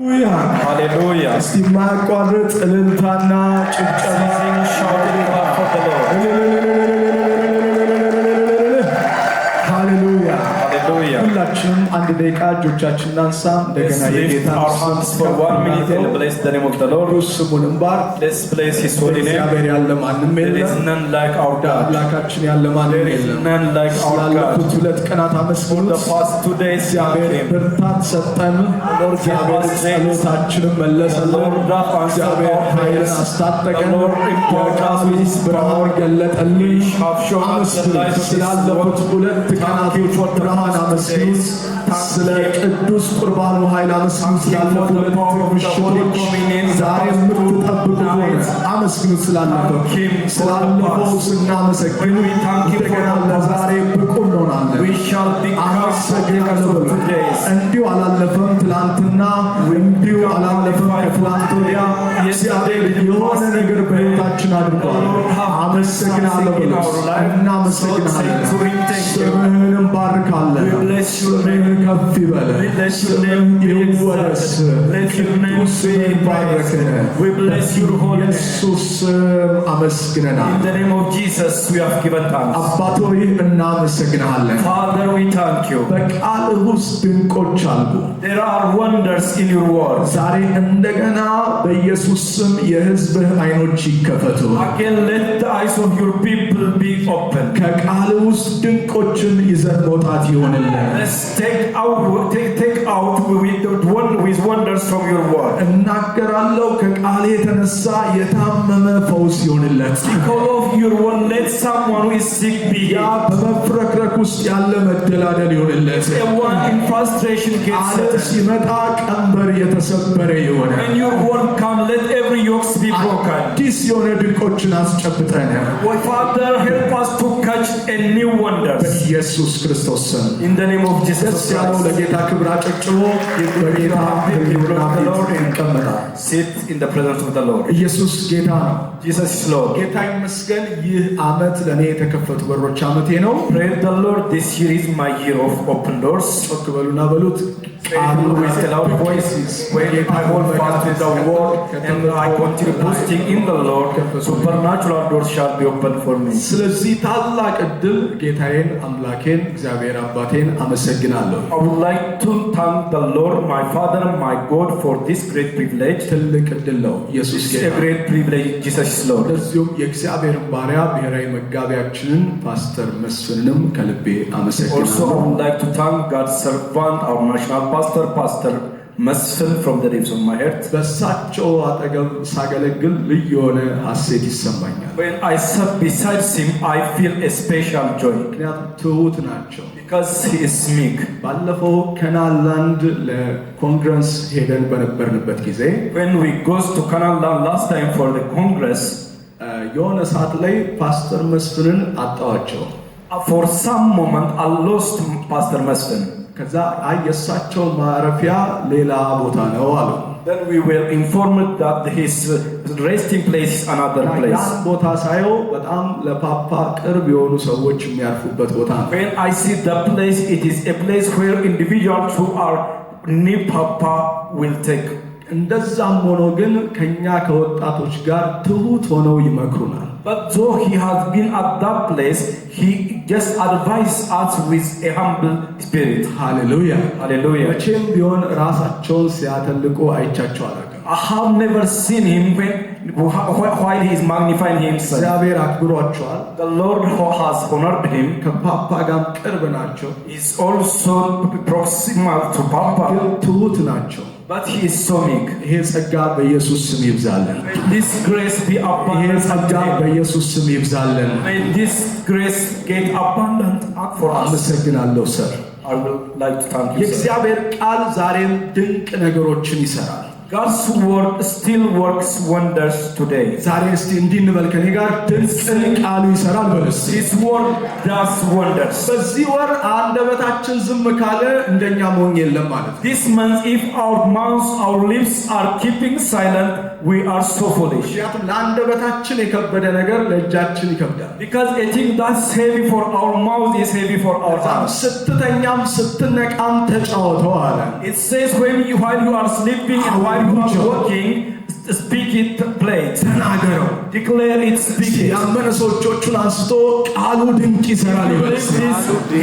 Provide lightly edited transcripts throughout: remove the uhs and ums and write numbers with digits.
Hallelujah. እስቲ ማቋረጥ እልልታና ጭብጨባ Shouting for the Lord. ሃሌሉያ Hallelujah. ሁላችንም አንድ ደቂቃ እጆቻችንን አንሳ እንደገና Let's lift የጌታን our ስም hands for 1 minute and bless the name of the Lord. ስሙንም ባር Let's bless His holy name. እግዚአብሔር ያለ ማንም There is የለም none like our God. አምላካችን ያለ ማንም There is የለም none like our ስላለፉት God. ሁለት ቀናት For አመስግኑት the past 2 days, እግዚአብሔር Him. ብርታት ሰጠን እግዚአብሔር ጸሎታችንን መለሰልን እግዚአብሔር ኃይልን አስታጠቀን የቃሉን ብርሃን ገለጠልን አመስግኑት ስላለፉት ሁለት ቀናቶች ብርሃን አመስግኑት ስለ ቅዱስ ቁርባኑ ኃይል አመስግኑት ስላለፉት ሁለት ምሽቶች ዛሬ የምትጠብቁ ሆነ አመስግኑት ስላለፈው ስናመሰግን እንደገና ለዛሬ ብቁ እንሆናለን አመሰግናለሁ እንዲሁ አላለፈም ትላንትና እንዲሁ አላለፈም ከትላንት ወዲያ እግዚአብሔር የሆነ ነገር በሕይወታችን አድርጓል አመሰግናለሁ እናመሰግናለን ስምህን እንባርካለን ስምህ ከፍ ይበል ስምህ ይወደስ ቅዱስ ስምህ ይባረክ ኢየሱስ አመስግነናል In the name of Jesus, we have given thanks. አባት ሆይ እናመሰግናለን Father, we thank you. በቃልህ ውስጥ ድንቆች አሉ There are wonders in your word. ዛሬ እንደገና በኢየሱስ ስም የሕዝብህ አይኖች ይከፈቱ Again, let the eyes of your people be open. ከቃልህ ውስጥ ድንቆችን ይዘን መውጣት ይሆንልን Let's take out with wonders from your word. እናገራለሁ ከቃል የተነሳ የታመመ ፈውስ ይሆንለት Because of your word, let someone who is sick be ያ healed. በመፍረክረክ ውስጥ ያለ መደላደል ይሆንለት Everyone in frustration gets ቃል settled. ሲመጣ ቀንበር የተሰበረ ይሆነ When your word comes, let every yoke be broken. አዲስ የሆነ ድንቆችን አስጨብጠን Oh, Father, help us to catch a new wonders. በኢየሱስ ክርስቶስ ስም In the name of Jesus ደስ ያለው Christ. ለጌታ ክብር አጨብጭቦ በጌታ ሕልውና ፊት ይቀመጣል Sit in the presence of the Lord. ኢየሱስ ጌታ ነው Jesus is Lord. ጌታ ይመስገን ይህ ዓመት ለኔ የተከፈቱ በሮች ዓመቴ ነው Praise the Lord. This year is my year of open doors. ጮክ በሉና በሉት With a loud voice, when I hold fast with the word and I continue boasting in the Lord, supernatural doors shall be opened for me. ስለዚህ ታላቅ ዕድል ጌታዬን አምላኬን እግዚአብሔር አባቴን አመሰግናለሁ I would like to thank the Lord, my Father, my God, for this great privilege. ትልቅ ዕድል ነው ኢየሱስ It's a ጌታ great privilege. Jesus is Lord. ለዚሁም የእግዚአብሔር ባሪያ ብሔራዊ መጋቢያችንን ፓስተር መስፍንንም ከልቤ Also, I አመሰግናለሁ would like to thank God's servant, our national Pastor Masfin from the depths of my heart. በእሳቸው አጠገብ ሳገለግል ልዩ የሆነ ሐሴት ይሰማኛል When I sat beside him, I feel a special joy ምክንያቱም ትሁት ናቸው because he is meek. ባለፈው ከናላንድ ለኮንግረስ ሄደን በነበርንበት ጊዜ When we goes to Canaan last time for the Congress, የሆነ ሰዓት ላይ ፓስተር መስፍንን አጣዋቸው for some moment I lost Pastor Masfin. ከዛ የእሳቸው ማረፊያ ሌላ ቦታ ነው አሉ Then we were informed that his resting place is another place. ያን ቦታ ሳየው በጣም ለፓፓ ቅርብ የሆኑ ሰዎች የሚያርፉበት ቦታ ነው When I see the place, it is a place where individuals who are near Papa will take. እንደዛም ሆኖ ግን ከኛ ከወጣቶች ጋር ትሁት ሆነው ይመክሩናል But though he has been at that place, he just advised us with a humble spirit. ሃሌሉያ Hallelujah. መቼም ቢሆን ራሳቸውን ሲያተልቁ አይቻቸው አላውቅም I have never seen him while he is magnifying himself. እግዚአብሔር አክብሯቸዋል The Lord has honored him. ከፓፓ ጋር ቅርብ ናቸው He is also proximal to Papa, ግን ትሁት ናቸው but he is so meek. ይሄ ጸጋ በኢየሱስ ስም ይብዛልን May this grace be ይሄ abundant ጸጋ unto him. በኢየሱስ ስም ይብዛልን May this grace get abundant for us. አመሰግናለሁ ሰር I would like to thank you, sir. የእግዚአብሔር ቃል ዛሬም ድንቅ ነገሮችን ይሰራል God's word still works wonders today. ዛሬ እስቲ እንዲንበል ከኔ ጋር ድንቅን ቃሉ ይሰራል በሉስ። His word does wonders. በዚህ ወር አንደበታችን ዝም ካለ እንደኛ መሆን የለም ማለት ነው። This month, if our mouths, our lips are keeping silent, we are so foolish. ምክንያቱም ለአንደበታችን የከበደ ነገር ለእጃችን ይከብዳል። Because a thing that's heavy for our mouth is heavy for our hands. ስትተኛም ስትነቃም ተጫወተው አለ። It says while you are sleeping and while you are walking, speak it, play it. ተናገረው፣ declare it, speak it. ያመነ ሰው እጆቹን አንስቶ ቃሉ ድንቅ ይሰራል ይበል።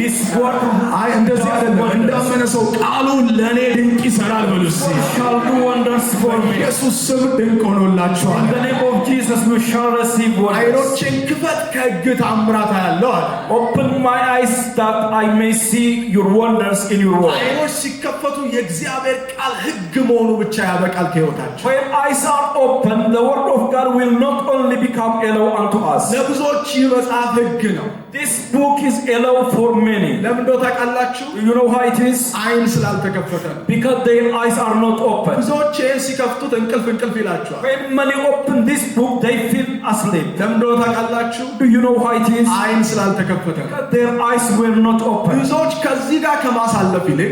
His word አይ እንደዚህ አይደለም፣ እንዳመነ ሰው ቃሉ ለኔ ድንቅ ይሰራል በሉ እስቲ። shall do wonders for me. ኢየሱስ ስም ድንቅ ሆኖላችኋል። In the name of Jesus you shall receive wonders. አይኖቼን ክፈት ከሕግ ተአምራት አያለሁ አለ። Open my eyes that I may see your wonders in your word. አይኖች ሲከፈቱ የእግዚአብሔር ቃል ሕግ መሆኑ ብቻ ያበቃል ከሕይወታችን። When eyes are open, the word of God will not only become a law unto us. ለብዙዎች ይህ መጽሐፍ ሕግ ነው። This book is a law for many. ለምን እንደው ታውቃላችሁ? You know why it is? አይን ስላልተከፈተ ነው። Because their eyes are not open. ብዙዎች ይህን ሲከፍቱት እንቅልፍ ይላቸዋል። When many open this book, they feel asleep. ለምን እንደው ታውቃላችሁ? Do you know why it is? አይን ስላልተከፈተ ነው። Because their eyes were not open. ብዙዎች ከዚህ ጋር ከማሳለፍ ይልቅ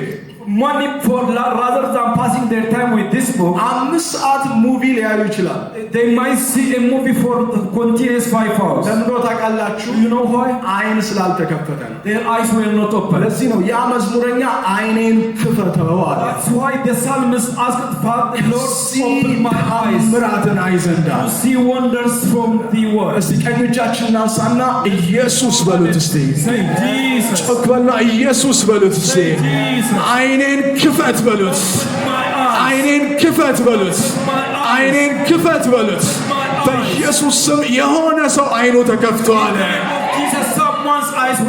Money for rather than passing their time with this book, 5 ሰዓት ሙቪ ሊያዩ ይችላል። they might see a movie for continuous 5 hours. ለምን እንደው ታውቃላችሁ? You know why? አይን ስላልተከፈተ ነው። Their eyes were not open. ለዚህ ነው ያ መዝሙረኛ አይኔን ክፈተው አለ። That's why the psalmist asked Father, Lord, open my eyes ተአምራትን አይ ዘንድ to see wonders from the word. እስቲ ቀኝ እጃችንን አንሳና ኢየሱስ በሉት እስቲ። Say Jesus. ጮክ በልና ኢየሱስ በሉት እስቲ። Say Jesus. አይኔን ክፈት በሉት። My eyes. አይኔን ክፈት በሉት። አይኔን ክፈት በሉት። በኢየሱስ ስም የሆነ ሰው አይኑ ተከፍቷል። Jesus, someone's eyes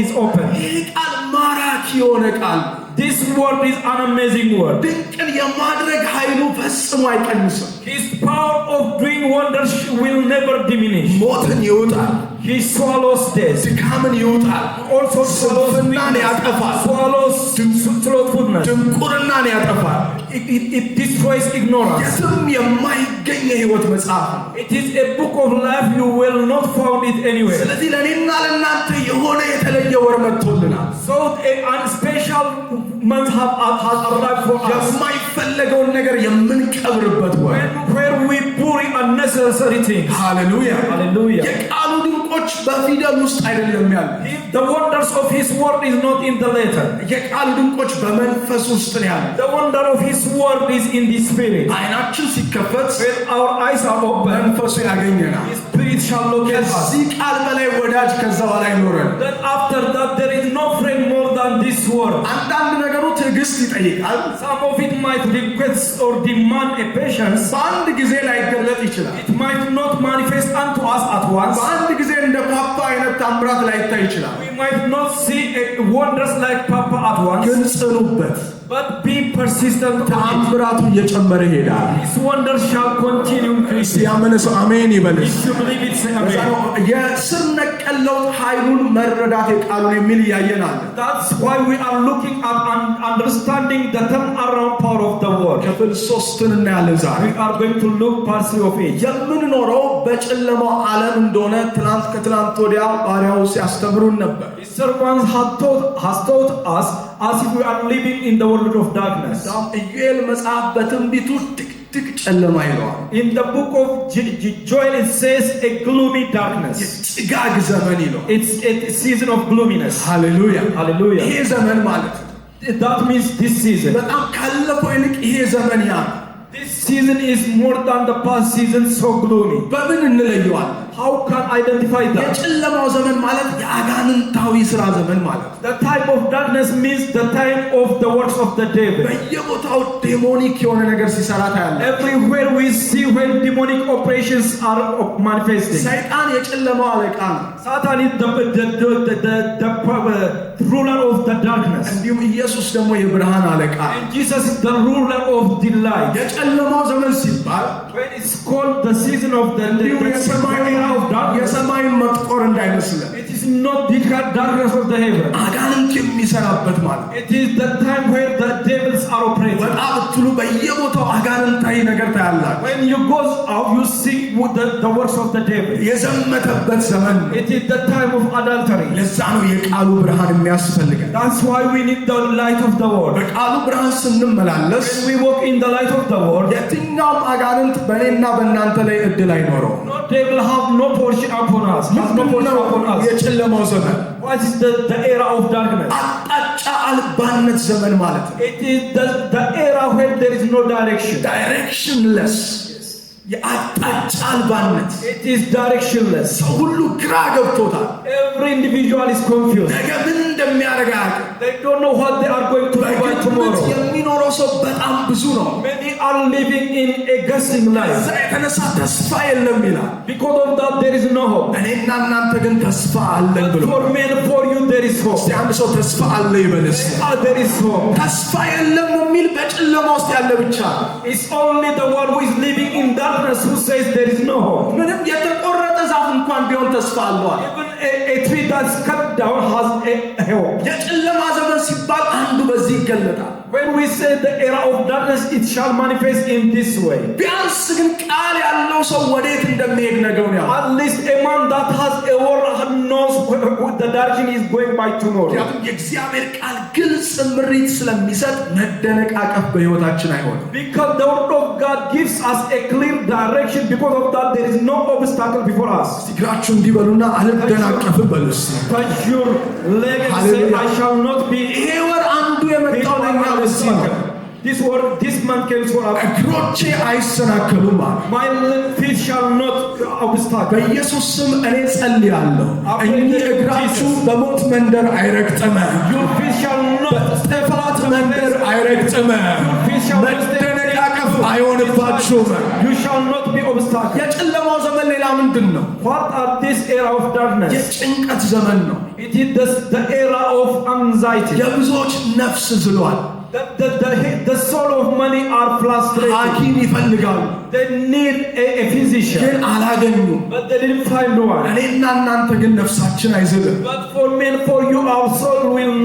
is open. ይህ ቃል ማራኪ የሆነ ቃል፣ This word is an amazing word. ድንቅን የማድረግ ኃይሉ ፈጽሞ አይቀንስም። His power of doing wonders will never diminish. ሞትን ይውጣል፣ He swallows death. ድካምን ይውጣል፣ Also swallows ስንፍናን weakness. ያጠፋል፣ Swallows slothfulness. ድንቁርናን ያጠፋል። It destroys ignorance. የትም የማይገኝ የሕይወት መጽሐፍ ነው። It is a book of life. You will not find it anywhere. ስለዚህ ለእኔና ለእናንተ የሆነ የተለየ ወር መጥቶልናል። So a special month has arrived for us. የማይፈለገውን ነገር የምንቀብርበት ወር። Where we bury unnecessary things. ሃሌሉያ! Hallelujah. የቃሉ ድንቆች በፊደል ውስጥ አይደለም ያሉ። The wonders of His word is not in the letter. የቃሉ ድንቆች በመንፈስ ውስጥ ነው ያሉ። The wonder of His word is in the spirit. አይናችን ሲከፈት When our eyes are open, መንፈሱ ያገኘናል። His spirit shall locate us. ከዚህ ቃል በላይ ወዳጅ ከዛ በላይ አይኖረን። Then after that there is no friend more than this word. አንዳንድ ነገሩ ትዕግስት ይጠይቃል። Some of it might request or demand a patience. በአንድ ጊዜ ላይገለጥ ይችላል። It might not manifest unto us at once. በአንድ ጊዜ እንደ ፓፓ አይነት ታምራት ላይታይ ይችላል። We might not see wonders like Papa at once. ግን ጽኑበት። But be persistent on it. ታምራቱ እየጨመረ ይሄዳል። His wonders shall continue increasing. ያመነ ሰው አሜን ይበል። If you believe it, say amen. የስር ነቀል ለውጥ ኃይሉን መረዳት የቃሉን የሚል ያየናል። That's why we are looking at and understanding the turnaround power of the word. ክፍል 3ን እናያለን ዛሬ። We are going to look part 3 of it. የምንኖረው በጨለማው ዓለም እንደሆነ ከትናንት ወዲያ ባሪያው ሲያስተምሩን ነበር። His servants has taught us as if we are living in the world of darkness. ኢዩኤል መጽሐፍ በትንቢቱ ድቅድቅ ጨለማ ይለዋል። In the book of Joel it says a gloomy darkness. ጭጋግ ዘመን ይለዋል። It's a season of gloominess. ሃሌሉያ! Hallelujah. ይሄ ዘመን ማለት ነው። That means this season. በጣም ካለፈው ይልቅ ይሄ ዘመን ያ This season is more than the past season, so gloomy. በምን እንለየዋለን? How can I identify that? የጨለማው ዘመን ማለት የአጋንንታዊ ሥራ ዘመን ማለት ነው። The time of darkness means the time of the works of the devil. በየቦታው ዴሞኒክ የሆነ ነገር ሲሰራ ታያለህ። Everywhere we see when demonic operations are manifesting. ሰይጣን የጨለማው አለቃ ነው። Satan is the ruler of the darkness. እንዲሁም ኢየሱስ ደግሞ የብርሃን አለቃ ነው። And Jesus is the ruler of the light. የጨለማው ዘመን ሲባል When it's called the season of the era of darkness, የሰማይን መጥቆር እንዳይመስለን it is not the darkness of the heaven. አጋንንት የሚሰራበት ማለት It is the time where the devils are operating. በጣም ብትሉ በየቦታው አጋንንታዊ ነገር ታያላችሁ። When you go out, you see the works of the devil. የዘመተበት ዘመን It is the time of adultery. ለዛ ነው የቃሉ ብርሃን የሚያስፈልገን። That's why we need the light of the word. በቃሉ ብርሃን ስንመላለስ When we walk in the light of the word, የትኛውም አጋንንት በእኔና በእናንተ ላይ እድል አይኖረው። no devil have no portion upon us. Has no portion upon us. የጨለማው ዘመን What is the era of darkness? አቅጣጫ አልባነት ዘመን ማለት ነው። It is the era where there is no direction. ዳይሬክሽንለስ የአቅጣጫ አልባነት It is directionless. ሰው ሁሉ ግራ ገብቶታል። Every individual is confused. ነገ ምን እንደሚያደርግ አያውቅም። They don't know what they are going to do by tomorrow. የሚኖረው ሰው በጣም ብዙ ነው። Many are living in a guessing life. ከዛ የተነሳ ተስፋ የለም ይላል። Because of that, there is no hope. እኔና እናንተ ግን ተስፋ አለን ብሎ For me and for you, there is hope. እስቲ አንድ ሰው ተስፋ አለ ይበል እስቲ። There is hope. ተስፋ የለም የሚል በጨለማ ውስጥ ያለ ብቻ ነው። It's only the one who is living in darkness who says there is no hope. ምንም የተቆረጠ ዛፍ እንኳን ቢሆን ተስፋ አለዋል። Even a tree that's cut down has a hope. የጨለማ ዘመን ሲባል አንዱ በዚህ ይገለጣል። When we say the era of darkness, it shall manifest in this way. ቢያንስ ግን ቃል ያለው ሰው ወዴት እንደሚሄድ ነገሩን ያው At least a man that has a word knows the direction he is going by tomorrow. ምክንያቱም የእግዚአብሔር ቃል ግልጽ ምሪት ስለሚሰጥ መደነቃቀፍ በሕይወታችን አይሆንም። Because the word of God gives us a clear direction. Because of that, there is no obstacle before us. እግራችሁ እንዲበሉና አልደናቀፍም በሉ እስቲ። Touch your leg and say, I shall not be. ይሄ ወር አንዱ የመጣው ለኛ በዚህ ነው። This month comes for us. እግሮቼ አይሰናከሉም አለ። My feet shall not obstacle. በኢየሱስ ስም እኔ ጸልያለሁ። እኚህ እግራችሁ በሞት መንደር አይረግጥም። Your feet shall not በጥፋት መንደር አይረግጥም። መደነቃቀፍ አይሆንባችሁም። You shall not be obstacle. የጨለማው ዘመን ሌላ ምንድን ነው? What are this era of darkness? የጭንቀት ዘመን ነው። It is the era of anxiety. የብዙዎች ነፍስ ዝሏል። The soul of many are frustrated. ሐኪም ይፈልጋሉ They need a physician, ግን አላገኙም። but they didn't find one. እኔና እናንተ ግን ነፍሳችን አይዝልም። But for me and for you, our soul will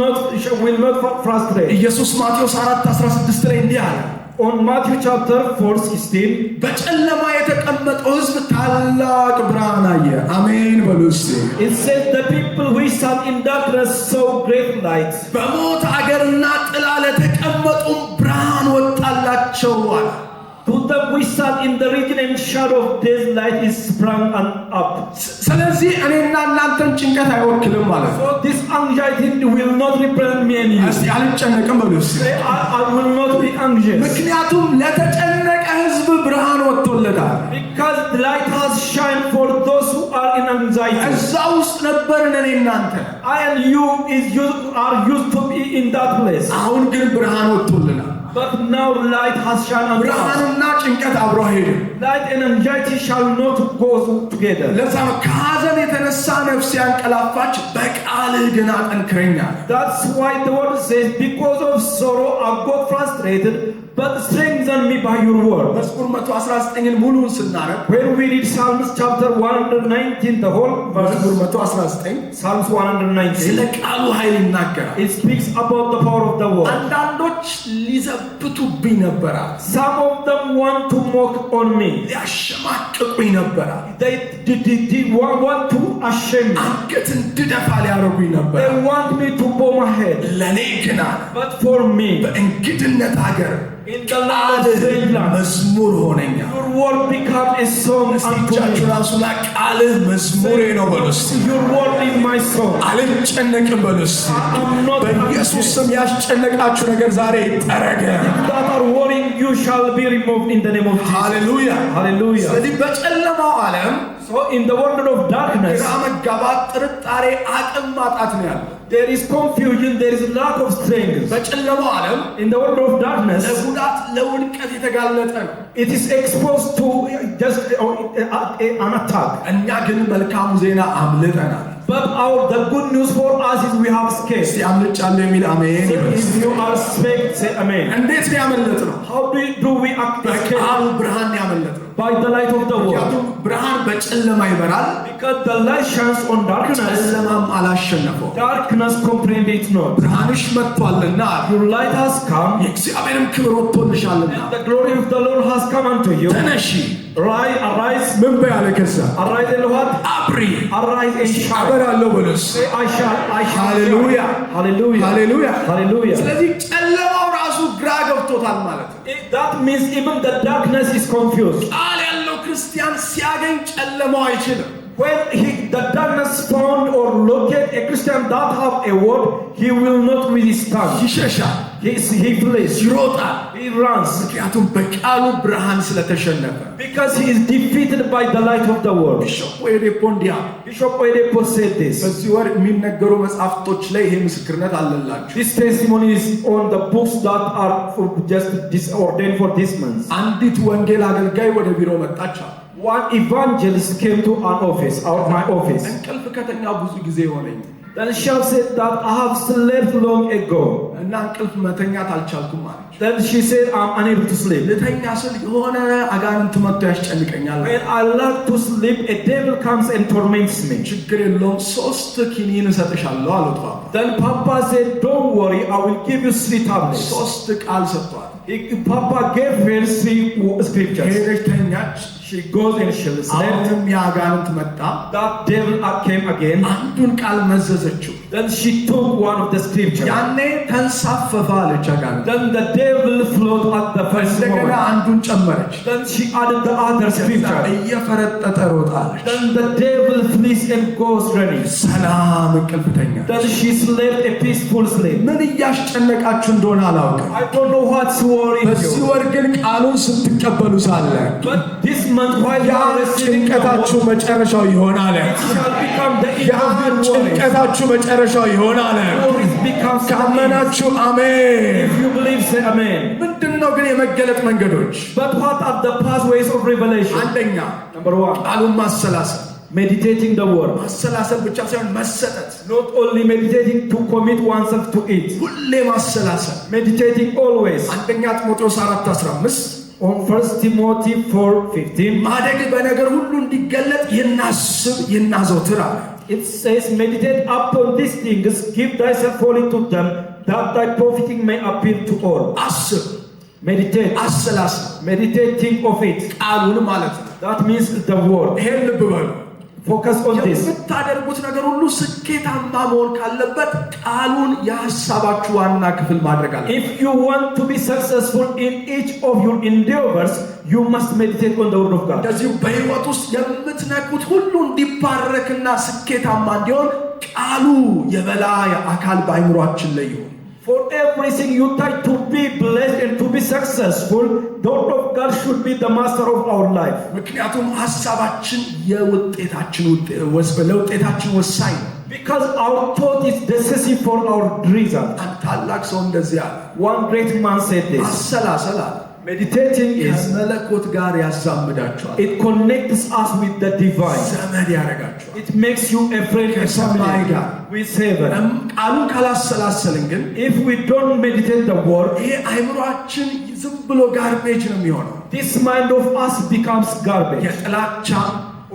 not frustrate. ኢየሱስ ማቴዎስ 4:16 ላይ እንዲህ አለ። On Matthew chapter 4:16, በጨለማ የተቀመጠው ሕዝብ ታላቅ ብርሃን አየ። አሜን በሉ እስቲ። it says the people who sat in darkness saw great light. በሞት አገርና ጥላ ለተቀመጡም ብርሃን ወጣላቸው አለ። To them who sat in the region and shadow of death, light is sprung up. ስለዚህ እኔና እናንተን ጭንቀት አይወክልም ማለት ነው። So this anxiety will not represent me and you. እስቲ አልጨነቅም በሉ እስቲ። Say, I will not be anxious. ምክንያቱም ለተጨነቀ ሕዝብ ብርሃን ወጥቶለታል። Because the light has shined for those who are in anxiety. እዛ ውስጥ ነበርን እኔ እናንተ። I and you are used to be in that place. አሁን ግን ብርሃን ወጥቶልናል። But now light has shined on us. ብርሃንና ጭንቀት አብሮ አይሄድም። Light and anxiety shall not go together. ለዛ ነው ከሐዘን የተነሳ ነፍሴ ያንቀላፋች፣ በቃልህ ግን አጠንክረኛል። That's why the word says, because of sorrow I got frustrated, but strengthen me by your word. መዝሙር 119ን ሙሉውን ስናረግ When we read Psalms chapter 119, the whole verse, መዝሙር 119 Psalms 119, ስለ ቃሉ ኃይል ይናገራል። it speaks about the power of the word. አንዳንዶች ሊዘብቱብኝ ነበራል። Some of them want to mock on me. ሊያሸማቅቁኝ ነበራል። They want to ashame me. አንገት እንድደፋ ሊያረጉኝ ነበር። They want me to bow my head. ለእኔ ግን አለ But for me, በእንግድነት ሀገር in the land of Zealand, መዝሙር ሆነኛል። your word become a song unto እጃችሁ me. ራሱና ቃልህ መዝሙሬ ነው በሉ እስቲ። Your word is my song. አልጨነቅም በሉ እስቲ። I'm not በኢየሱስ ስም ያስጨነቃችሁ ነገር ዛሬ ይጠረገ። that are worrying you shall be removed in the name of Jesus. ሃሌሉያ Hallelujah. ስለዚህ በጨለማው ዓለም So in the world of darkness, ግራ መጋባት፣ ጥርጣሬ፣ አቅም ማጣት ነው ያለው። there is confusion, there is lack of strength. በጨለማው ዓለም In the world of darkness, ለጉዳት ለውድቀት የተጋለጠ ነው። it is exposed to just an attack. እኛ ግን መልካሙ ዜና አምልጠናል። But the good news for us is we have escaped. እስቲ አምልጫለሁ የሚል አሜን So ይበል። if you are escaped, say amen. እንዴት ነው ያመለጥነው? How do we escape? በቃሉ ብርሃን ያመለጥነው። By the light of the world. ምክንያቱም ብርሃን በጨለማ ይበራል፣ Because the light shines on darkness. ጨለማም አላሸነፈው። Darkness comprehended it not. ብርሃንሽ መጥቷልና Your light has come. የእግዚአብሔርም ክብር ወጥቶልሻልና And the glory of the Lord has come unto you. ተነሺ Arise. ምን በያለ ከዛ Arise and what? አብሪ Arise and shine. አበራለሁ በለስ Say, I shall. ሃሌሉያ Hallelujah. ሃሌሉያ Hallelujah. ስለዚህ ጨለማው ራሱ ግራ ገብቶታል ማለት ነው። That means even the darkness is confused. ቃል ያለው ክርስቲያን ሲያገኝ ጨለማው አይችልም። When the darkness found or locate a Christian that have a word, he will not withstand. ይሸሻል፣ He flees. ይሮጣል። He runs. ምክንያቱም በቃሉ ብርሃን ስለተሸነፈ Because he is defeated by the light of the world. ቢሾፕ ወይዴፖንዲያ Bishop Oyedepo said this. በዚህ ወር የሚነገሩ መጽሐፍቶች ላይ ይሄ ምስክርነት አለላችሁ። This testimony is on the books that are just ordained for this month. አንዲት ወንጌል አገልጋይ ወደ ቢሮ መጣች። One evangelist came to our office, my office. እንቅልፍ ከተኛ ብዙ ጊዜ ሆነኝ። Then she said that I have slept long ago. እና እንቅልፍ መተኛት አልቻልኩም አለች። Then she said I'm unable to sleep. ልተኛ ስል የሆነ አጋንንት መጥቶ ያስጨንቀኛል። When I like to sleep, a devil comes and torments me. ችግር የለውም 3 ኪኒን እሰጥሻለሁ አሉት ፓፓ። Then Papa said, don't worry, I will give you 3 tablets. 3 ቃል ሰጥቷል። Papa gave her 3 scriptures. ሄደች ተኛች። She goes and she slept. አሁንም የአጋንንት መጣ። That devil came again. አንዱን ቃል መዘዘችው። Then she took one of the scriptures. ያኔ ተንሳፈፈ አለች አጋንንት። Then the devil flowed at the first እንደገና moment. አንዱን ጨመረች። Then she added the other scripture. እየፈረጠጠ ሮጣለች። Then the devil flees and goes running. ሰላም እንቅልፍ ተኛች። Then she slept a peaceful sleep. ምን እያስጨነቃችሁ እንደሆነ አላውቅም። I don't know what's worrying በዚህ you. ወር ግን ቃሉን ስትቀበሉ ሳለ But this month while you ያ are receiving the ጭንቀታችሁ word, መጨረሻው ይሆናል። it shall become the ያ end of your worries. ጭንቀታችሁ መጨረሻው ይሆናል። Worries becomes ካመናችሁ አሜን። If you believe, say amen. ምንድነው ግን የመገለጥ መንገዶች? But what are the pathways of revelation? አንደኛ Number 1, ቃሉን ማሰላሰል። meditating the word. ማሰላሰል ብቻ ሳይሆን መሰጠት። Not only meditating to commit oneself to it. ሁሌ ማሰላሰል። Meditating always. አንደኛ ጢሞቴዎስ 4:15 On 1 Timothy 4:15, ማደግ በነገር ሁሉ እንዲገለጥ ይናስብ ይናዘውትር አለ። it says, meditate upon these things, give thyself wholly to them, that thy profiting may appear to all. አስብ፣ Meditate. አሰላስል። Meditate, think of it. ቃሉን ማለት ነው። That means the word. ይሄን ልብ በሉ። Focus on this. የምታደርጉት ነገር ሁሉ ስኬታማ መሆን ካለበት ቃሉን የሐሳባችሁ ዋና ክፍል ማድረግ አለ። If you want to be successful in each of your endeavors, you must meditate on the word of God. እንደዚሁ በሕይወት ውስጥ የምትነኩት ሁሉ እንዲባረክና ስኬታማ እንዲሆን ቃሉ የበላይ አካል በአይምሯችን ላይ ይሁን። For everything you try to be blessed and to be successful, the word of God should be the master of our life. ምክንያቱም ሐሳባችን ለውጤታችን ወሳኝ ነው። Because our thought is decisive for our result. አንድ ታላቅ ሰው እንደዚህ አለ። One great man said this. ማሰላሰል አለ Meditating is, ከመለኮት ጋር ያዛምዳችኋል። it connects us with the divine. ዘመድ ያደርጋችኋል። It makes you a friend and ከሰማይ family ጋር with heaven. ቃሉን ካላሰላሰልን ግን If we don't meditate the word, ይሄ አይምሯችን ዝም ብሎ ጋርቤጅ ነው የሚሆነው። this mind of us becomes garbage. የጥላቻ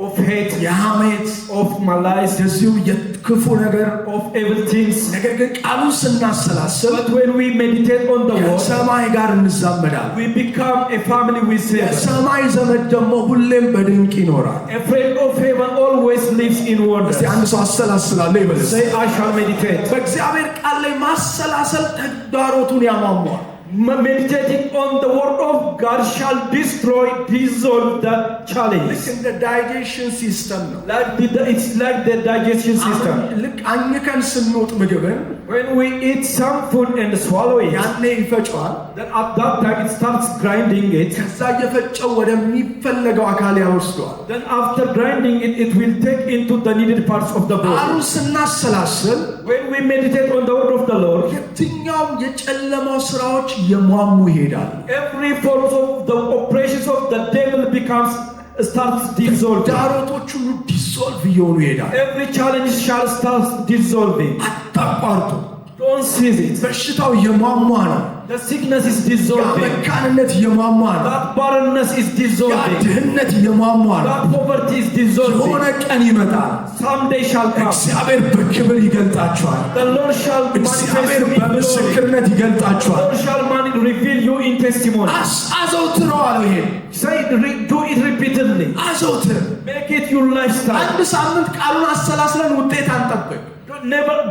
Of hate, የሐሜት of malice, እንደዚሁ የክፉ ነገር of evil things. ነገር ግን ቃሉን ስናሰላስል But when we meditate on the word, ከሰማይ ጋር እንዛመዳለን። we become a family with heaven. የሰማይ ዘመድ ደግሞ ሁሌም በድንቅ ይኖራል። A friend of heaven always lives in wonders. እስቲ አንድ ሰው አሰላስላለሁ ይበል። Say, I shall meditate. በእግዚአብሔር ቃል ላይ ማሰላሰል ተግዳሮቱን ያሟሟል። Meditating on the word of God shall dissolve the challenge. ልክ እንደ ዳይጀሽን ሲስተም ነው። It's like the digestion system. ልክ አኝከን ስንውጥ ምግብን When we eat some food and swallow it, ያኔ ይፈጨዋል። then at that time it starts grinding it. ከዛ እየፈጨው ወደሚፈለገው አካል ያወስደዋል። Then after grinding it, it will take into the needed parts of the body. ቃሉን ስናሰላስል When we meditate on the word of the Lord, የትኛውም የጨለማው ስራዎች የሟሙ ይሄዳሉ። every form of the operations of the devil starts dissolving. ዳሮቶች ሁሉ ዲዞልቭ እየሆኑ ይሄዳሉ። Every challenge shall start dissolving. አታቋርጡ። Don't cease it. በሽታው የሟሟ ነው። The sickness is dissolving. መካንነት የሟሟ ነው። That barrenness is dissolving. ድህነት የሟሟ ነው። That poverty is dissolving. የሆነ ቀን ይመጣል። Someday shall come. እግዚአብሔር በክብር ይገልጣችኋል። The Lord shall እግዚአብሔር manifest in glory. በምስክርነት The ይገልጣችኋል። Lord shall reveal you in testimony. አዘውትረው አለው። ይሄን Say it, do it repeatedly. አዘውትር Make it your lifestyle. አንድ ሳምንት ቃሉን አሰላስለን ውጤት አንጠብቅ።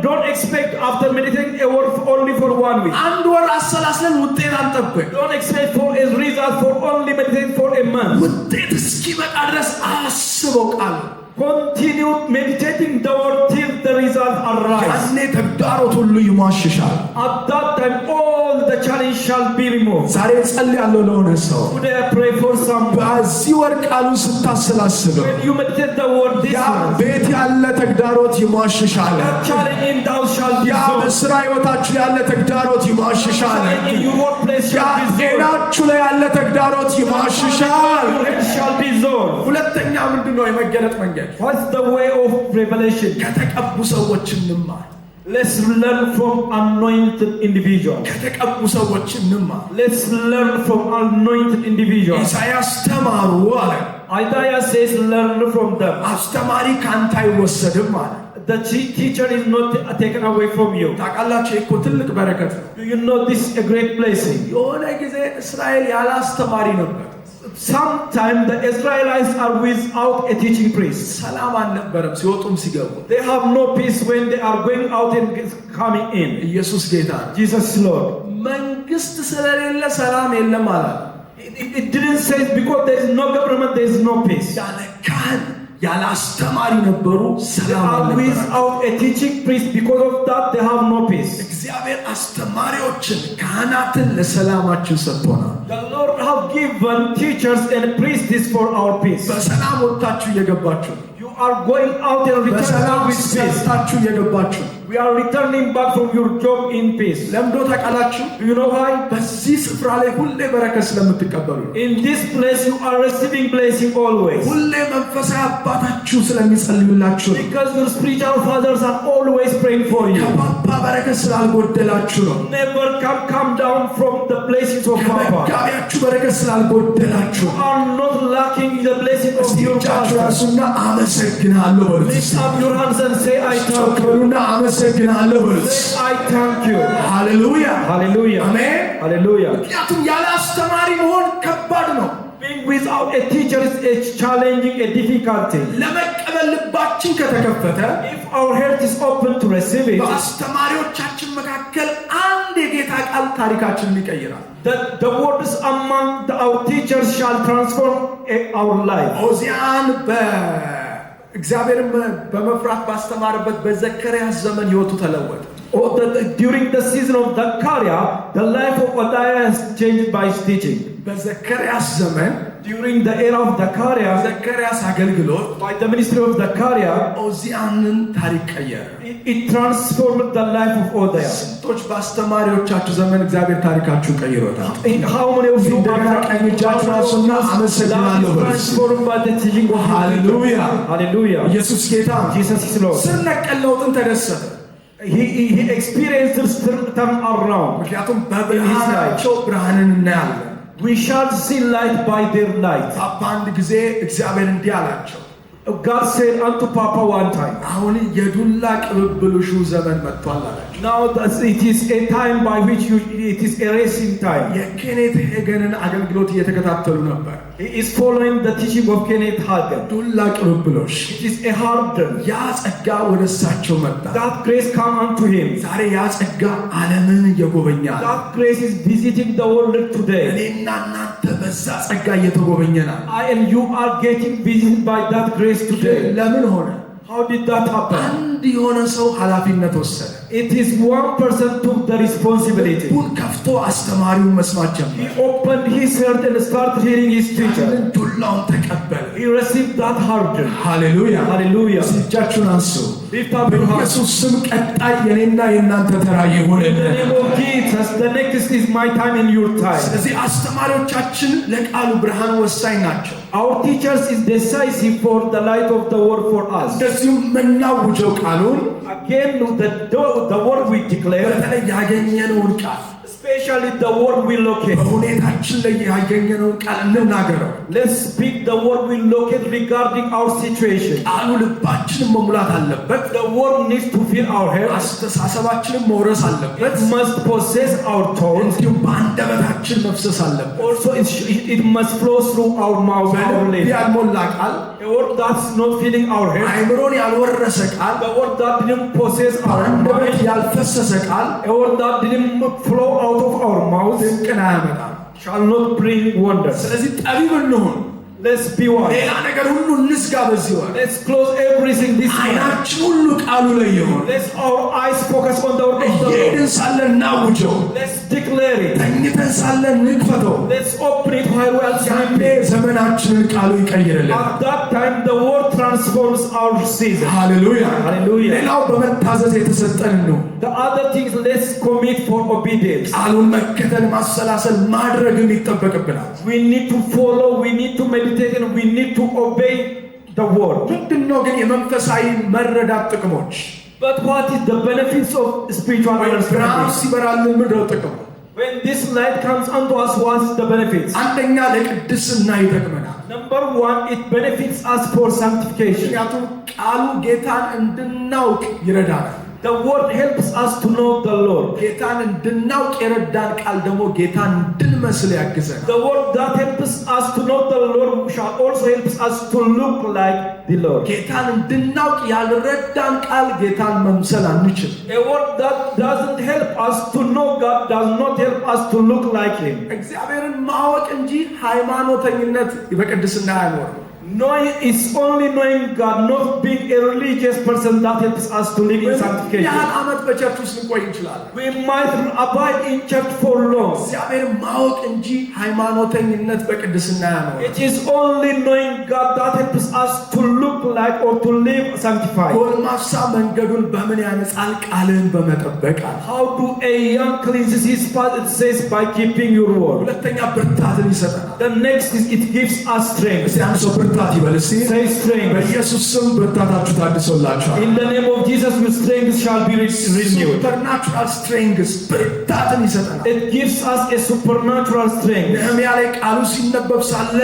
Don't expect after meditating a word only for 1 week. አንድ ወር አሰላስለን ውጤት አንጠብቅ። Don't expect for a result for only meditating for a month. ውጤት እስኪመጣ ድረስ አስበው ቃሉ። Continue meditating the word till the result arrives. ያኔ ተግዳሮት ሁሉ ይሟሽሻል። At that time all the challenge shall be removed. ዛሬ ጸልያለሁ ለሆነ ሰው Today I pray for someone. በዚህ ወር ቃሉን ስታሰላስበው When you meditate the word this ያ month, ቤት ያለ ተግዳሮት ይሟሽሻል። that challenge in thou shall be ያ resolved. በስራ ህይወታችሁ ያለ ተግዳሮት ይሟሽሻል። Challenge in your workplace ያ shall be resolved. ጤናችሁ ላይ ያለ ተግዳሮት ይሟሽሻል። Your head shall be resolved. ሁለተኛ ምንድነው የመገለጥ መንገድ? What's the way of revelation? ከተቀቡ ሰዎች እንማር። Let's learn from anointed individuals. ከተቀቡ ሰዎች እንማር። Let's learn from anointed individuals. ኢሳይያስ ተማሩ አለ። Isaiah says, learn from them. አስተማሪ ካንተ አይወሰድም አለ። The teacher is not taken away from you. ታውቃላችሁ እኮ ትልቅ በረከት ነው። Do you know this is a great blessing? የሆነ ጊዜ እስራኤል ያለ አስተማሪ ነበር። Sometimes the Israelites are without a teaching priest. ሰላም አልነበረም ሲወጡም ሲገቡ። They have no peace when they are going out and coming in. ኢየሱስ ጌታ ነው። Jesus is Lord. መንግስት ስለሌለ ሰላም የለም አለ። It didn't say because there is no government, there is no peace. ያለ ካህን ያለ አስተማሪ ነበሩ፣ They ሰላም are አልነበረም። without a teaching priest. Because of that, they have no peace. እግዚአብሔር አስተማሪዎችን ካህናትን ለሰላማችን ሰጥቶናል። The Lord have given teachers and priests for our peace. በሰላም ወጥታችሁ እየገባችሁ You are going out and returning በሰላም with peace. ሰርታችሁ እየገባችሁ We are returning back from your job in peace. ለምዶ ታውቃላችሁ? Do you know why? በዚህ ስፍራ ላይ ሁሌ በረከት ስለምትቀበሉ ነው። In this place you are receiving blessing always. ሁሌ መንፈሳዊ አባታችሁ ስለሚጸልዩላችሁ ነው። Because your spiritual fathers are always praying for you. ከፓፓ በረከት ስላልጎደላችሁ ነው። Never come down from the blessings of Papa. ከመጋቢያችሁ በረከት ስላልጎደላችሁ You are not lacking in the blessing of your እጆቻችሁ pastor. ራሱና አመሰግናለሁ በሉት። Lift up your hands and say, I thank you. ጨክኑና አመሰግናለሁ በሉት። Say, I thank you. ሃሌሉያ Hallelujah. አሜን። Hallelujah. ምክንያቱም ያለ አስተማሪ መሆን ከባድ ነው። Being without a teacher is a challenging, a difficulty. ለመቀበል ልባችን ከተከፈተ If our heart is open to receive it, በአስተማሪዎቻችን መካከል አንድ የጌታ ቃል ታሪካችንን ይቀይራል። the words among our teachers shall transform our life. ኦዚያን በእግዚአብሔርን በመፍራት ባስተማረበት በዘከርያስ ዘመን ሕይወቱ ተለወጠ። During the season of Zechariah, the life of Isaiah has changed by his teaching. በዘከርያስ ዘመን During the era of Zechariah, ዘከርያስ አገልግሎት by the ministry of Zechariah, ኦዚያንን ታሪክ ቀየረ። it transformed the life of Isaiah. ስንቶች በአስተማሪዎቻችሁ ዘመን እግዚአብሔር ታሪካችሁ ቀይሮታል? How many of you እንደገና ቀኝ እጃችሁን አንሱና አመሰግናለሁ በሉ። transformed by the teaching of ሃሌሉያ Hallelujah. ኢየሱስ ጌታ ነው። Jesus is Lord. ስር ነቀል ለውጥን ተደሰተ። He experienced this turn around. ምክንያቱም በብርሃናቸው ብርሃንን እናያለን። We shall see light by their light. ፓፓ አንድ ጊዜ እግዚአብሔር እንዲህ አላቸው፣ God said unto Papa one time, አሁን የዱላ ቅብብልሹ ዘመን መጥቷል አላቸው። now that it is a time by which it is a racing time. የኬኔት ሄገንን አገልግሎት እየተከታተሉ ነበር። He is following the teaching of Kenneth Hagin. ዱላ ቅብብሎሽ It is a harden. ያ ጸጋ ወደ እሳቸው መጣ። That grace come unto him. ዛሬ ያ ጸጋ ዓለምን እየጎበኛል። That grace is visiting the world today. እኔና እናንተ በዛ ጸጋ እየተጎበኘናል። I and you are getting visited by that grace today. ለምን ሆነ? How did that happen? አንድ የሆነ ሰው ኃላፊነት ወሰደ። It is one person took the responsibility. ልቡን ከፍቶ አስተማሪውን መስማት He ጀመረ። opened his heart and started hearing his teacher. ዱላውን ተቀበለ። He received that harden. ሃሌሉያ Hallelujah. እጃችሁን አንሱ። Lift up your hands. በኢየሱስ ስም ቀጣይ የኔና የእናንተ ተራ In the ይሁንልን። name of Jesus, the next is my time and your time. ስለዚህ አስተማሪዎቻችን ለቃሉ ብርሃን ወሳኝ ናቸው። Our teachers is decisive for the light of the word for us. እንደዚሁም መናውጀው ቃሉን Again, the word we declare, በተለይ ያገኘነውን ቃል especially the word we locate. በሁኔታችን ላይ ያገኘነውን ቃል እንናገረው። Let's speak the word we locate regarding our situation. ቃሉ ልባችንን መሙላት አለበት። The word needs to fill our head. አስተሳሰባችንን መውረስ አለበት። It must possess our thoughts. እንዲሁም በአንደበታችን መፍሰስ አለበት። Also, it must flow through our mouth, our lips. ያልሞላ ቃል A word that's not filling our head. አይምሮን ያልወረሰ ቃል The word that didn't possess our አንደበት mind. ያልፈሰሰ ቃል A word that didn't flow out of our mouth ድንቅን አያመጣም። shall not bring wonders. ስለዚህ ጠቢብ እንሁን። Let's be wise. ሌላ ነገር ሁሉ እንዝጋ። በዚህ ወር Let's close everything this morning. አይናችን ሁሉ ቃሉ ላይ ይሁን። Let's our eyes focus on the word of the Lord. እየሄድን ሳለን እናውጀው። Let's declare it. ተኝተን ሳለን እንክፈተው። Let's open it while we are ያኔ sleeping. ዘመናችንን ቃሉ ይቀይርልን። At that time, the word transforms our season. ሃሌሉያ Hallelujah. ሌላው በመታዘዝ የተሰጠን ነው። The other things, let's commit for obedience. ቃሉን መከተል፣ ማሰላሰል፣ ማድረግም ይጠበቅብናል። We need to follow, we need to meditate, and we need to obey the word. ምንድነው ግን የመንፈሳዊ መረዳት ጥቅሞች? But what is the benefits of spiritual ብርሃን understanding? ሲበራልን ምንድነው ጥቅሙ? When this light comes unto us, what's the benefits? አንደኛ ለቅድስና ይጠቅመናል። Number one, it benefits us for sanctification. ምክንያቱም ቃሉ ጌታን እንድናውቅ ይረዳናል። The word helps us to know the Lord. ጌታን እንድናውቅ የረዳን ቃል ደግሞ ጌታን እንድንመስል ያግዘናል። The word that helps us to know the Lord shall also help us to look like the Lord. ጌታን እንድናውቅ ያልረዳን ቃል ጌታን መምሰል አንችል። A word that doesn't help us to know God does not help us to look like Him. እግዚአብሔርን ማወቅ እንጂ ሃይማኖተኝነት በቅድስና አይኖርም። Knowing is only knowing God, not being a religious person that helps us to live in sanctification. ያህል ዓመት በቸርች ውስጥ ልንቆይ እንችላለን። We might abide in church for long. እግዚአብሔርን ማወቅ እንጂ ሃይማኖተኝነት በቅድስና አይኖርም። It is only knowing God that helps us to look like or to live sanctified. ጎልማሳ መንገዱን በምን ያነጻል? ቃልህን በመጠበቅ አለ። How do a young cleanses his path? It says by keeping your word. ሁለተኛ ብርታትን ይሰጠናል። The next is it gives us strength. እስቲ አንድ ሰው ብርታት ይበል እስቲ። Say strength. በኢየሱስ ስም ብርታታችሁ ታድሶላችኋል። In the name of Jesus, your strength shall be renewed. ሱፐርናቹራል ስትሬንግስ ብርታትን ይሰጠናል። It gives us a supernatural strength. ነህምያ ላይ ቃሉ ሲነበብ ሳለ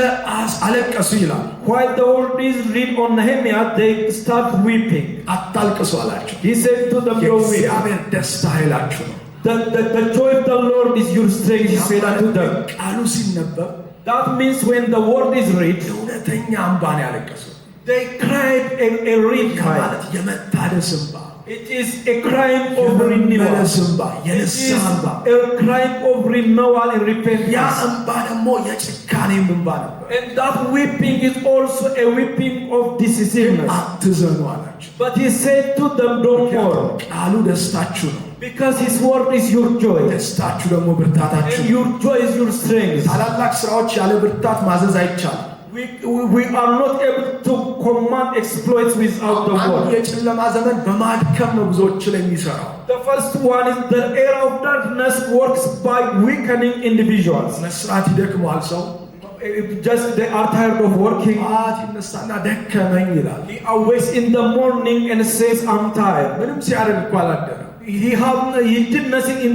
አለቀሱ ይላል። While the word is read on Nehemiah, they start weeping. አታልቅሱ አላቸው። He said to them, "Don't weep. የእግዚአብሔር ደስታ ኃይላችሁ ነው። The joy of the Lord is your strength," he said unto them. ቃሉ ሲነበብ That means when the word is read, እውነተኛ እንባን ያለቀሱ they cried a real cry. ማለት የመታደስ እንባ፣ It is a crying of renewal. የመመለስ እንባ፣ It የንስሐ is እንባ። a crying of renewal and ያ repentance. እንባ ደግሞ የጭካኔም እንባ ነበር። And that weeping is also a weeping of decisiveness. አትዘኑ አላቸው። But he said to them, "Don't mourn, ቃሉ ደስታችሁ ነው፣ because his word is your joy, ደስታችሁ ደግሞ ብርታታችሁ and ነው። your joy is your strength." ታላላቅ ስራዎች ያለ ብርታት ማዘዝ አይቻልም። We are not able to command exploits without the አንዱ word. የጨለማ ዘመን በማድከም ነው ብዙዎች ላይ የሚሰራው። The first one is the era of darkness works by weakening individuals. መስራት ይደክመዋል ሰው። Just they are tired of working. ጠዋት ይነሳና ደከመኝ ይላል። He awakes in the morning and says, "I'm tired." ምንም ሲያደርግ እኮ አላደረም። He did nothing in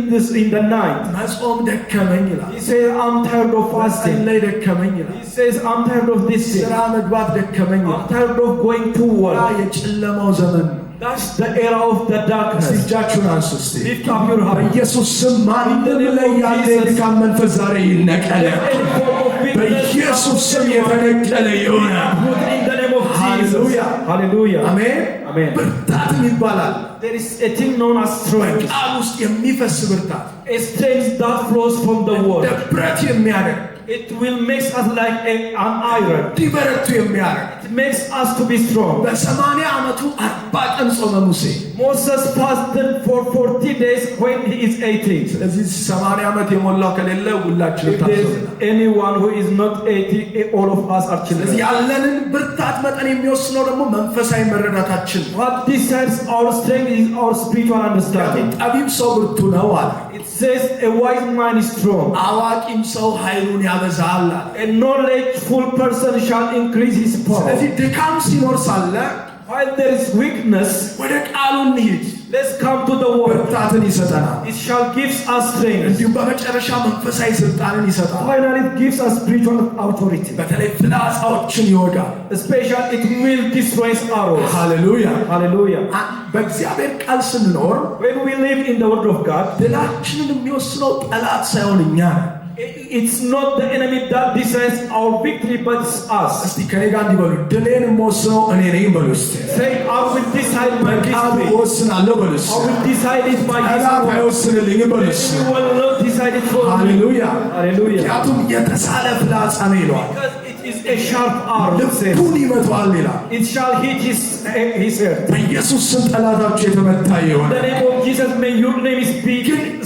the night. መጾም ደከመኝ ይላል። He says, "I'm tired of fasting." ላይ ደከመኝ ይላል። He says, "I'm tired of this thing. ስራ መግባት ደከመኝ I'm ይላል። tired of going to ያ work." የጨለማው ዘመን ነው። That's the era of the darkness. እጃችሁን አንሱ እስቲ። Lift up your hand. በኢየሱስ ስም ማንም ላይ ያለ የድካም መንፈስ ዛሬ ይነቀለ። Any form of weakness, በኢየሱስ ስም የተነቀለ ይሆነ። put in the name of Jesus. Hallelujah. Hallelujah. አሜን። Amen. ብርታትም ይባላል። There is a thing known as strength. ቃል ውስጥ የሚፈስ ብርታት፣ A strength that flows from the word. ብረት የሚያደርግ It will make us like an iron. እንዲበረቱ የሚያደርግ It makes us to be strong. በ80 ዓመቱ 40 ቀን ጾመ ሙሴ። Moses fasted for 40 days when he is 80. ስለዚህ 80 ዓመት የሞላው ከሌለ ሁላችንም If there is ታስበናል። anyone who is not 80, all of us are children. ስለዚህ ያለንን ብርታት መጠን የሚወስነው ደግሞ መንፈሳዊ መረዳታችን ነው። What decides our strength is our spiritual understanding. ጠቢብ ሰው ብርቱ ነው አለ። It says a wise man is strong. አዋቂም ሰው ኃይሉን ያበዛል አለ። A knowledgeable person shall increase his power. ስለዚህ ድካም ሲኖር ሳለ While there is weakness, ወደ ቃሉ እንሂድ። let's come to the word. ብርታትን ይሰጠናል። It shall give us strength. እንዲሁም በመጨረሻ መንፈሳዊ ስልጣንን ይሰጣል። Finally, it gives us spiritual authority. በተለይ ፍላጻዎችን ይወጋል። Especially, it will destroy arrows. ሃሌሉያ Hallelujah. በእግዚአብሔር ቃል ስንኖር When we live in the word of God, ድላችንን የሚወስነው ጠላት ሳይሆን እኛ ነን። it's not the enemy that decides our victory, but it's us. እስቲ ከኔ ጋር እንዲበሉ ድሌን የምወስነው እኔ ነኝ በሉ እስቲ። Say, I will decide my በቃሉ victory. እወስናለሁ በሉ እስቲ። I will decide it by His ጠላት word. አይወስንልኝም በሉ እስቲ። You will not decide it for me. ሃሌሉያ Hallelujah. ምክንያቱም የተሳለ ፍላጻ ነው ይለዋል። Because it is a sharp arrow. It says. ልቡን ይመታዋል ይላል። It shall hit his head. በኢየሱስ ስም ጠላታችሁ የተመታ ይሆን። In the name of Jesus, may your name be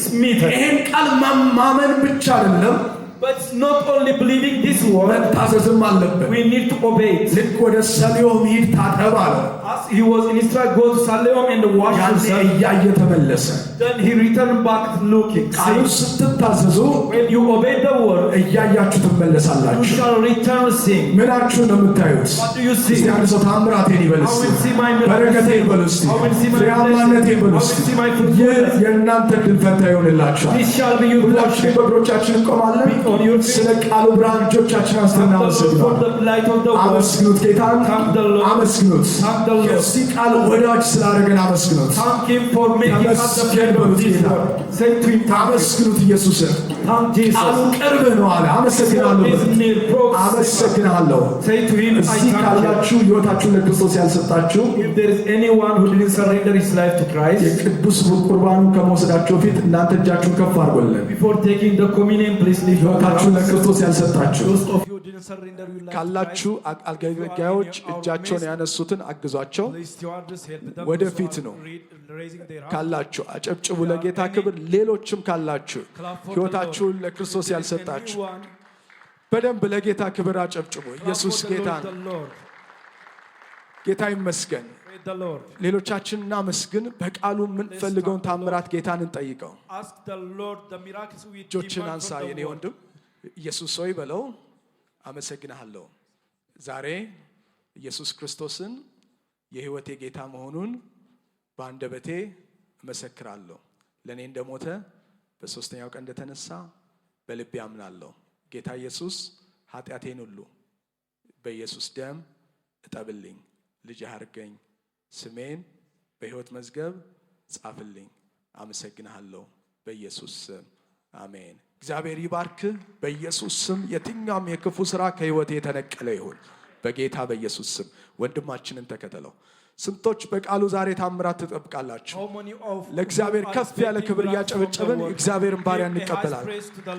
smitten. ይህን ቃል ማመን ብቻ አይደለም፣ But not only believing this word, መታዘዝም አለብን። we need to obey it. ልክ ወደ ሰሊሆም ሂድ ታጠብ አለ። As he was instructed, go to Salem and wash ያኔ yourself. እያየ ተመለሰ። Then he returned back looking. ቃሉን ስትታዘዙ When you obey the word, እያያችሁ you ትመለሳላችሁ። shall return seeing. ምናችሁ ነው የምታዩት? What do you see? እስቲ አንድ ሰው ታምራቴን ይበል I እስቲ። will see my miracles. በረከቴን በሉ እስቲ። I will see my ፍሬያማነቴን በሉ blessings. I እስቲ። will see my ይህ fruitfulness. የእናንተ ድል ፈንታ ይሆንላችኋል። This shall be your ሁላችን portion. በእግሮቻችን እንቆማለን። On your feet. ስለ ቃሉ ብርሃን እጆቻችን Thank the Lord for አስተናመስግናለን። the light of the world. አመስግኑት ጌታን፣ Thank the Lord. አመስግኑት። Thank the Lord. የዚህ ቃል ወዳጅ ስላደረገን አመስግኑት። Thank Him for making us the friend of this world. Say to Him, thank you. አመስግኑት ኢየሱስን። Thank ቃሉ Jesus. ቅርብ ነው አለ። አመሰግናለሁ። Is near, proximate. አመሰግናለሁ። Say to Him, I እዚህ thank you. ካላችሁ ሕይወታችሁን ለክርስቶስ ያልሰጣችሁ If there is anyone who didn't surrender his life to Christ, የቅዱስ ቁርባኑን ከመውሰዳችሁ በፊት እናንተ እጃችሁን ከፍ አድርጉልን። before taking the communion, please lift your ሕይወታችሁን hands. ለክርስቶስ ያልሰጣችሁ Those of you who didn't surrender your life to Christ, ካላችሁ አገልጋዮች እጃቸውን ያነሱትን አግዟቸው። please stewardess help them. ወደፊት ነው Raising their hands. ካላችሁ አጨብጭቡ ለጌታ ክብር። ሌሎችም ካላችሁ ሕይወታችሁን ለክርስቶስ ያልሰጣችሁ Anyone, በደንብ ለጌታ ክብር አጨብጭቡ። ኢየሱስ clap for the ጌታ Lord, ነው። the Lord. ጌታ ይመስገን። Praise the Lord. ሌሎቻችን እናመስግን። በቃሉ የምንፈልገውን ታምራት ጌታን እንጠይቀው። Ask the Lord the miracles we እጆችን demand አንሳ from the የኔ world. ወንድም። ኢየሱስ ሆይ በለው። አመሰግንሃለሁ። ዛሬ ኢየሱስ ክርስቶስን የሕይወቴ ጌታ መሆኑን በአንደበቴ እመሰክራለሁ። ለእኔ እንደሞተ በሦስተኛው ቀን እንደተነሳ በልቤ አምናለሁ። ጌታ ኢየሱስ ኃጢአቴን ሁሉ በኢየሱስ ደም እጠብልኝ፣ ልጅህ አድርገኝ፣ ስሜን በሕይወት መዝገብ ጻፍልኝ። አመሰግንሃለሁ በኢየሱስ ስም አሜን። እግዚአብሔር ይባርክህ። በኢየሱስ ስም የትኛውም የክፉ ሥራ ከሕይወቴ የተነቀለ ይሁን በጌታ በኢየሱስ ስም። ወንድማችንን ተከተለው። ስንቶች በቃሉ ዛሬ ታምራት ትጠብቃላችሁ? How many of ለእግዚአብሔር you are ከፍ ያለ expecting ክብር miracles from the እያጨበጨብን world? እግዚአብሔር ባሪያ Give a high እንቀበላለን። praise to the